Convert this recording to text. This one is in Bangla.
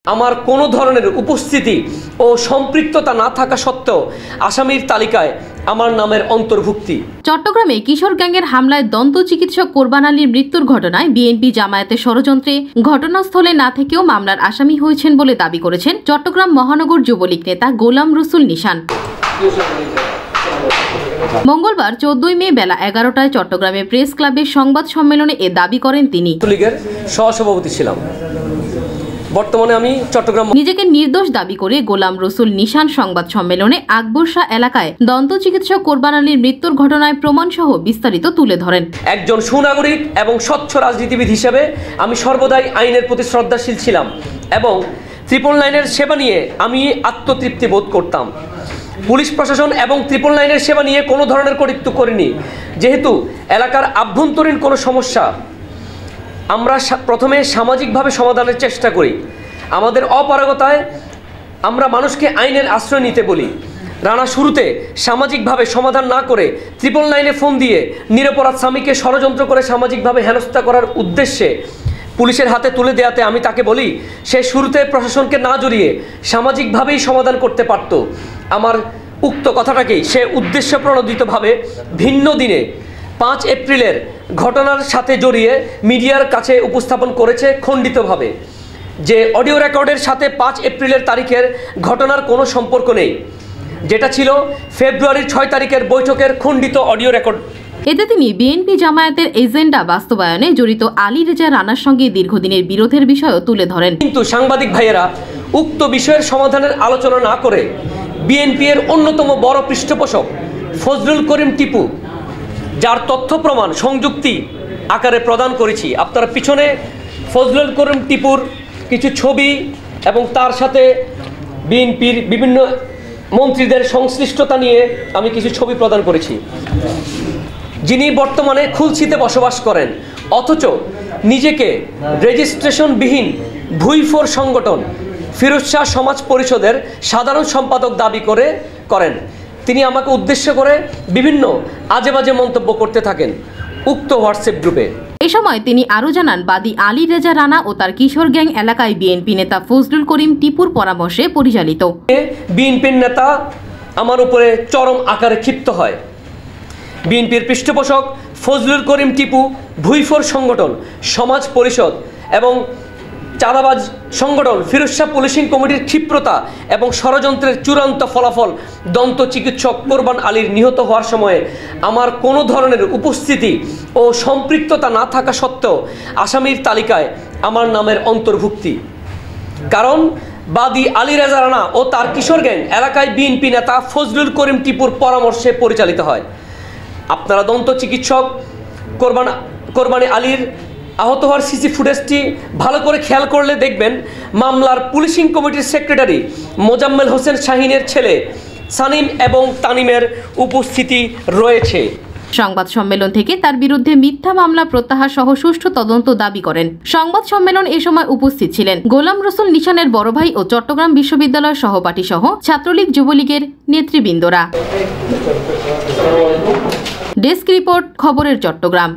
আমার কোনো ধরনের উপস্থিতি ও সম্পৃক্ততা না থাকা সত্ত্বেও আসামির তালিকায় আমার নামের অন্তর্ভুক্তি। চট্টগ্রামে কিশোর গ্যাংয়ের হামলায় দন্ত চিকিৎসক কোরবান আলীর মৃত্যুর ঘটনায় বিএনপি জামায়াতের ষড়যন্ত্রে ঘটনাস্থলে না থেকেও মামলার আসামি হয়েছেন বলে দাবি করেছেন চট্টগ্রাম মহানগর যুবলীগ নেতা গোলাম রসুল নিশান। মঙ্গলবার 14 মে বেলা 11টায় চট্টগ্রামে প্রেস ক্লাবের সংবাদ সম্মেলনে এ দাবি করেন তিনি। লীগের সহসভাপতি ছিলাম, বর্তমানে আমি চট্টগ্রাম। নিজেকে নির্দোষ দাবি করে গোলাম রসুল নিশান সংবাদ সম্মেলনে আকবর শাহ এলাকায় দন্ত চিকিৎসক কোরবান আলীর মৃত্যুর ঘটনায় প্রমাণসহ বিস্তারিত তুলে ধরেন। একজন সুনাগরিক এবং স্বচ্ছ রাজনীতিবিদ হিসেবে আমি সর্বদাই আইনের প্রতি শ্রদ্ধাশীল ছিলাম এবং 999-এর সেবা নিয়ে আমি আত্মতৃপ্তি বোধ করতাম। পুলিশ প্রশাসন এবং 999-এর সেবা নিয়ে কোনো ধরনের কটূক্তি করিনি। যেহেতু এলাকার আভ্যন্তরীণ কোনো সমস্যা আমরা প্রথমে সামাজিকভাবে সমাধানের চেষ্টা করি। আমাদের অপারগতায় আমরা মানুষকে আইনের আশ্রয় নিতে বলি। রানা শুরুতে সামাজিকভাবে সমাধান না করে 999-এ ফোন দিয়ে নিরপরাধ স্বামীকে ষড়যন্ত্র করে সামাজিকভাবে হেনস্থা করার উদ্দেশ্যে পুলিশের হাতে তুলে দেওয়াতে আমি তাকে বলি সে শুরুতে প্রশাসনকে না জড়িয়ে সামাজিকভাবেই সমাধান করতে পারত। আমার উক্ত কথাটাকেই সে উদ্দেশ্যপ্রণোদিতভাবে ভিন্ন দিনে 5 এপ্রিলের ঘটনার সাথে জড়িয়ে মিডিয়ার কাছে উপস্থাপন করেছে খণ্ডিতভাবে, যে অডিও রেকর্ডের সাথে 5 এপ্রিলের তারিখের ঘটনার কোনো সম্পর্ক নেই, যেটা ছিল ফেব্রুয়ারির 6 তারিখের বৈঠকের খণ্ডিত অডিও রেকর্ড। এতে তিনি বিএনপি জামায়াতের এজেন্ডা বাস্তবায়নে জড়িত আলী রেজা রানার সঙ্গে দীর্ঘদিনের বিরোধের বিষয়ও তুলে ধরেন। কিন্তু সাংবাদিক ভাইয়েরা উক্ত বিষয়ের সমাধানের আলোচনা না করে বিএনপি এর অন্যতম বড় পৃষ্ঠপোষক ফজলুল করিম টিপু, যার তথ্য প্রমাণ সংযুক্তি আকারে প্রদান করেছি, আপনারা পিছনে ফজলুল করিম টিপুর কিছু ছবি এবং তার সাথে বিএনপির বিভিন্ন মন্ত্রীদের সংশ্লিষ্টতা নিয়ে আমি কিছু ছবি প্রদান করেছি, যিনি বর্তমানে খুলশিতে বসবাস করেন অথচ নিজেকে রেজিস্ট্রেশনবিহীন ভুইফোর সংগঠন ফিরোজ শাহ সমাজ পরিষদের সাধারণ সম্পাদক দাবি করেন। তিনি আমাকে উদ্দেশ্য করে বিভিন্ন আজেবাজে মন্তব্য করতে থাকেন উক্ত হোয়াটসঅ্যাপ গ্রুপে। এ সময় তিনি আরও জানান, বাদী আলী রেজা রানা ও তার কিশোর গ্যাং এলাকায় বিএনপি নেতা ফজলুল করিম টিপুর পরামর্শে পরিচালিত। বিএনপির নেতা আমার উপরে চরম আকারে ক্ষিপ্ত হয়। বিএনপির পৃষ্ঠপোষক ফজলুল করিম টিপু ভুইফোর সংগঠন সমাজ পরিষদ এবং চাঁদাবাজ সংগঠন ফিরোজ শাহ পুলিশিং কমিটির ক্ষিপ্রতা এবং ষড়যন্ত্রের চূড়ান্ত ফলাফল দন্ত চিকিৎসক কোরবান আলীর নিহত হওয়ার সময়ে আমার কোনো ধরনের উপস্থিতি ও সম্পৃক্ততা না থাকা সত্ত্বেও আসামির তালিকায় আমার নামের অন্তর্ভুক্তি। কারণ বাদী আলী রেজা রানা ও তার কিশোর গ্যাং এলাকায় বিএনপি নেতা ফজলুল করিম টিপুর পরামর্শে পরিচালিত হয়। আপনারা দন্ত চিকিৎসক কোরবানি আলীর আহত হওয়ার সিসি ফুটেজটি ভালো করে খেয়াল করলে দেখবেন মামলার পুলিশিং কমিটির সেক্রেটারি মোজাম্মেল হোসেন শাহিনের ছেলে সানিম এবং তানিমের উপস্থিতি রয়েছে। সংবাদ সম্মেলন থেকে তার বিরুদ্ধে মিথ্যা মামলা প্রত্যাহার সহ সুষ্ঠু তদন্ত দাবি করেন। সংবাদ সম্মেলন এ সময় উপস্থিত ছিলেন গোলাম রসুল নিশানের বড় ভাই ও চট্টগ্রাম বিশ্ববিদ্যালয়ের সহপাঠী সহ ছাত্রলীগ যুবলীগের নেতৃবৃন্দরা। ডেস্ক রিপোর্ট, খবরের চট্টগ্রাম।